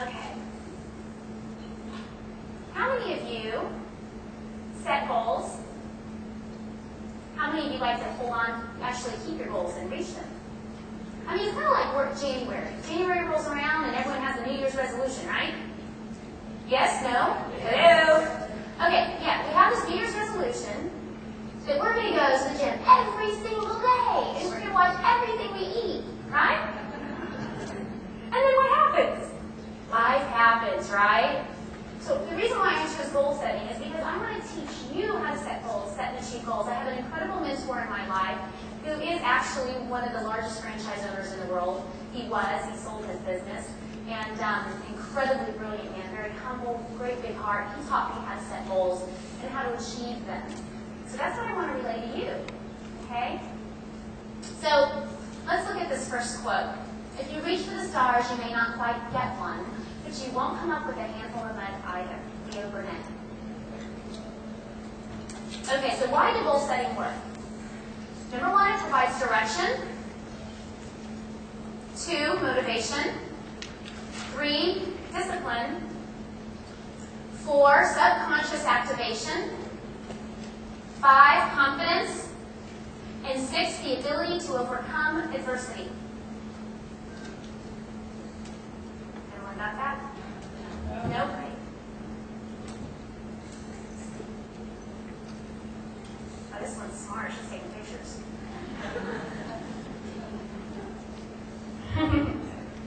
Okay. How many of you set goals? How many of you like to hold on, actually keep your goals and reach them? I mean, it's kind of like work January. January rolls around and everyone has a New Year's resolution, right? Yes? No? Hello? Okay, yeah, we have this New Year's resolution that we're going to go to the gym every single day, and we're going to watch everything we eat, right? And then what happens? Life happens, right? So the reason why I chose goal setting is because I want to teach you how to set goals, set and achieve goals. I have an incredible mentor in my life who is actually one of the largest franchise owners in the world. He sold his business, and incredibly brilliant man, very humble, great big heart. He taught me how to set goals and how to achieve them. So that's what I want to relay to you, okay? So let's look at this first quote. If you reach for the stars, you may not quite get one, but you won't come up with a handful of mud either. Leo Burnett. Okay, so why did goal setting work? Number one, it provides direction. 2, motivation. 3, discipline. 4, subconscious activation. 5, confidence. And 6, the ability to overcome adversity. Everyone got that? Nope. Oh, this one's smart. She's taking pictures.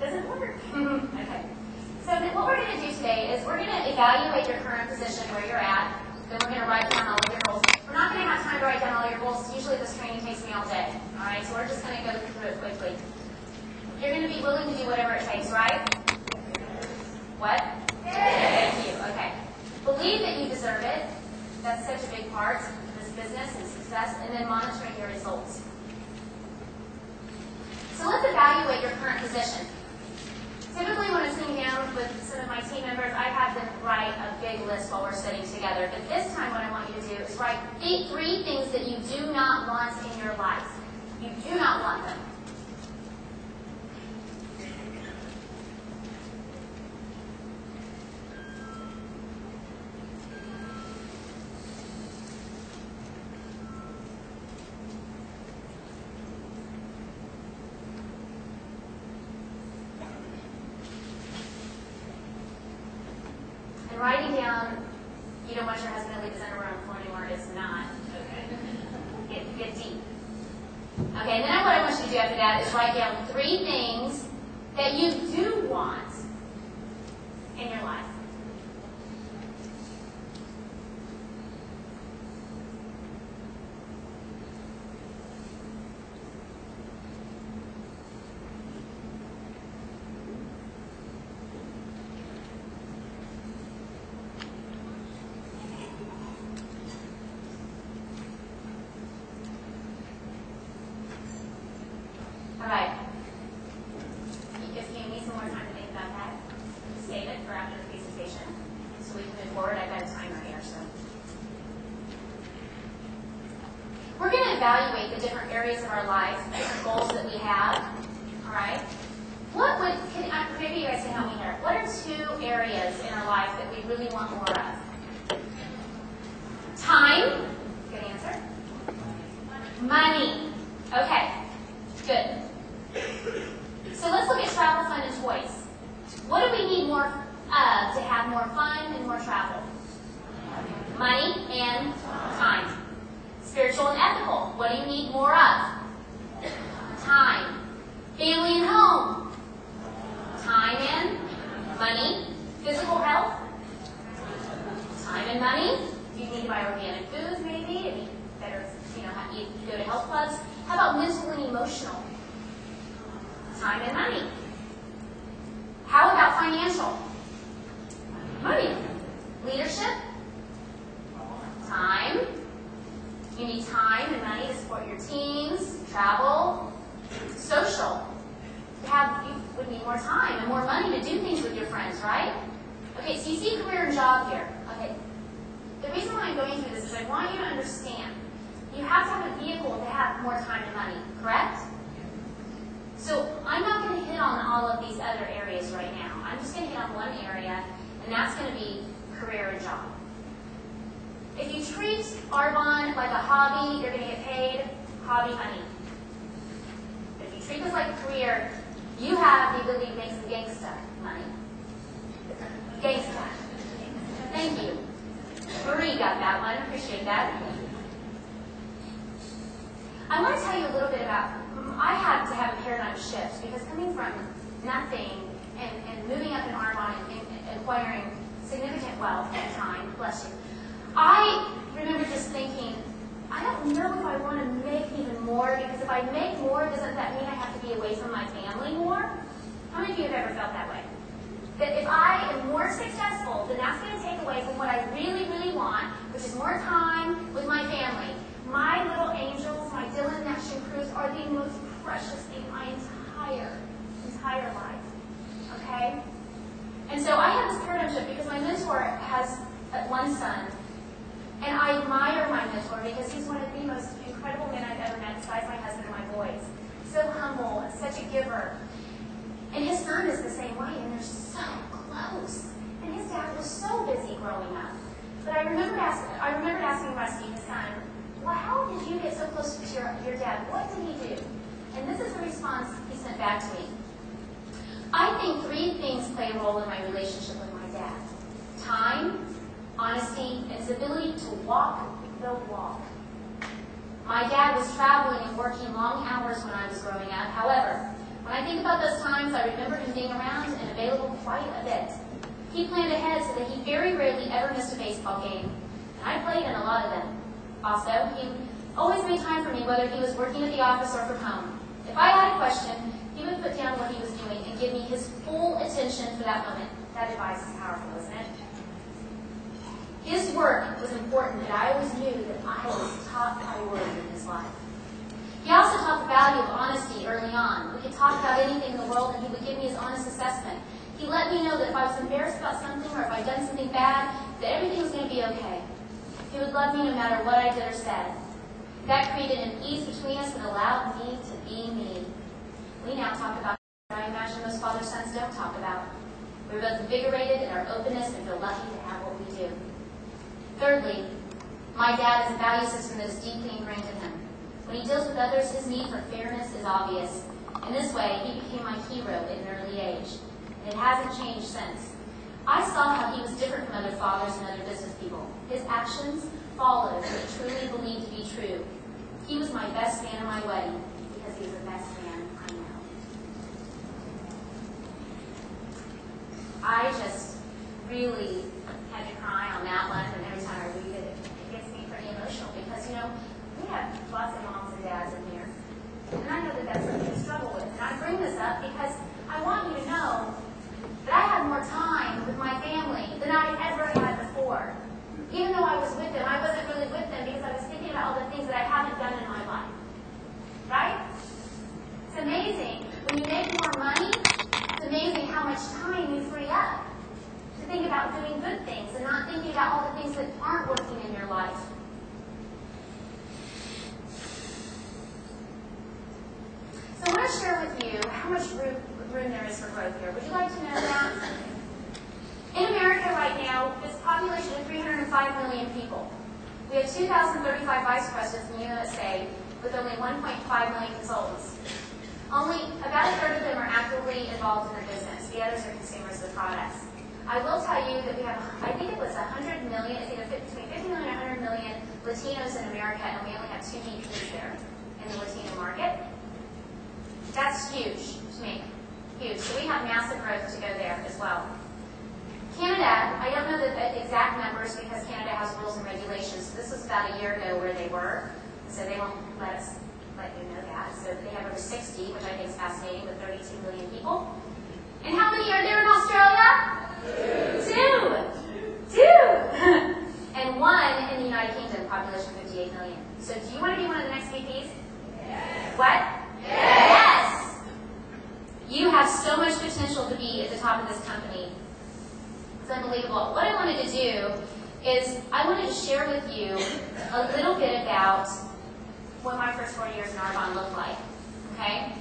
Doesn't work. Okay. So what we're going to do today is we're going to evaluate your current position, where you're at. Then we're going to write down all of your goals. We're not going to have time to write down all your goals. Usually this training takes me all day. All right, so we're just going to go through it quickly. You're going to be willing to do whatever it takes, right? What? Thank you. Okay. Believe that you deserve it. That's such a big part of this business and success. And then monitoring your results. So let's evaluate your current position. Typically when I'm sitting down with some of my team members, I have them write a big list while we're sitting together. But this time what I want you to do is write 3 things that you do not want in your life. You do not want them. Writing down, you don't want your husband to leave his underwear on the floor anymore is not okay. Get deep. Okay, and then what I want you to do after that is write down 3 things that you do want in your life. Evaluate the different areas of our life, different goals that we have. All right. Maybe you guys can help me here. What are 2 areas in our life that we really want more of? Time. Good answer. Money. Okay. Good. So let's look at travel, fun, and toys. What do we need more of to have more fun and more travel? Money and time. Spiritual and ethical. What do you need more of? Time. Family and home. Time and money. Physical health. Time and money. You need to buy organic foods, maybe. It'd be better, you go to health clubs. How about mental and emotional? Time and money. How about financial? Money. Leadership. Time. You need time and money to support your teams, travel, social. You would need more time and more money to do things with your friends, right? Okay, so you see career and job here. Okay, the reason why I'm going through this is I want you to understand. You have to have a vehicle to have more time and money, correct? So I'm not going to hit on all of these other areas right now. I'm just going to hit on one area, and that's going to be career and job. If you treat Arbonne like a hobby, you're going to get paid hobby money. If you treat this like a career, you have the ability to make some gangsta money. Gangsta. Thank you. Marie got that one. Appreciate that. I want to tell you a little bit about, I had to have a paradigm shift because coming from nothing and moving up in Arbonne and acquiring significant wealth at the time, bless you, I remember just thinking, I don't know if I want to make even more, because if I make more, doesn't that mean I have to be away from my family more? How many of you have ever felt that way? That if I am more successful, then that's going to take away from what I really, really want, which is more time with my family. My little angels, my Dylan Nash and Cruz are the most precious thing in my entire life. Okay? And so I have this paradigm shift because my mentor has one son. And I admire my mentor because he's one of the most incredible men I've ever met, besides my husband and my boys. So humble and such a giver. And his son is the same way, and they're so close. And his dad was so busy growing up. But I remembered asking Rusty, his son, well, how did you get so close to your dad? What did he do? And this is the response he sent back to me. I think 3 things play a role in my relationship with my dad. Time, honesty, and his ability to walk the walk. My dad was traveling and working long hours when I was growing up. However, when I think about those times, I remember him being around and available quite a bit. He planned ahead so that he very rarely ever missed a baseball game, and I played in a lot of them. Also, he always made time for me, whether he was working at the office or from home. If I had a question, he would put down what he was doing and give me his full attention for that moment. That advice is powerful, isn't it? His work was important, and I always knew that I was top priority in his life. He also taught the value of honesty early on. We could talk about anything in the world, and he would give me his honest assessment. He let me know that if I was embarrassed about something or if I'd done something bad, that everything was going to be okay. He would love me no matter what I did or said. That created an ease between us that allowed me to be me. We now talk about what I imagine most father-sons don't talk about. We're both invigorated in our openness and feel lucky to have what we do. Thirdly, my dad has a value system that is deeply ingrained in him. When he deals with others, his need for fairness is obvious. In this way, he became my hero at an early age. And it hasn't changed since. I saw how he was different from other fathers and other business people. His actions followed what he truly believed to be true. He was my best man at my wedding because he was the best man I know. I just really had to cry on that one, and every time I read it, it gets me pretty emotional because, you know, we have lots of moms and dads in here, and I know that that's something to struggle with. And I bring this up because I want you to know that I had more time with my family than I ever had before. Even though I was with them, I wasn't really with them because I was thinking about all the things that I haven't done in my life. Right? It's amazing. When you make more money, it's amazing how much time you free up to think about doing good things and not thinking about all the things that aren't working in your life. So I want to share with you how much room there is for growth here. Would you like to know that? In America right now, this population of 305 million people. We have 2,035 vice presidents in the USA with only 1.5 million consultants. Only about a third of them are actively involved in their business. The others are consumers of the products. I will tell you that we have, I think it was 100 million, it's either between 50 million and 100 million Latinos in America, and we only have 2 GPs there in the Latino market. That's huge to me. Huge. So we have massive growth to go there as well. Canada, I don't know the exact numbers because Canada has rules and regulations. So this was about a year ago where they were, so they won't let you know that. So they have over 60, which I think is fascinating, with 32 million people. And how many are there in Australia? 2. And 1 in the United Kingdom, population 58 million. So do you want to be one of the next VPs? Yes. What? Yes. You have so much potential to be at the top of this company. It's unbelievable. What I wanted to do is I wanted to share with you a little bit about what my first 4 years in Arbonne looked like. Okay?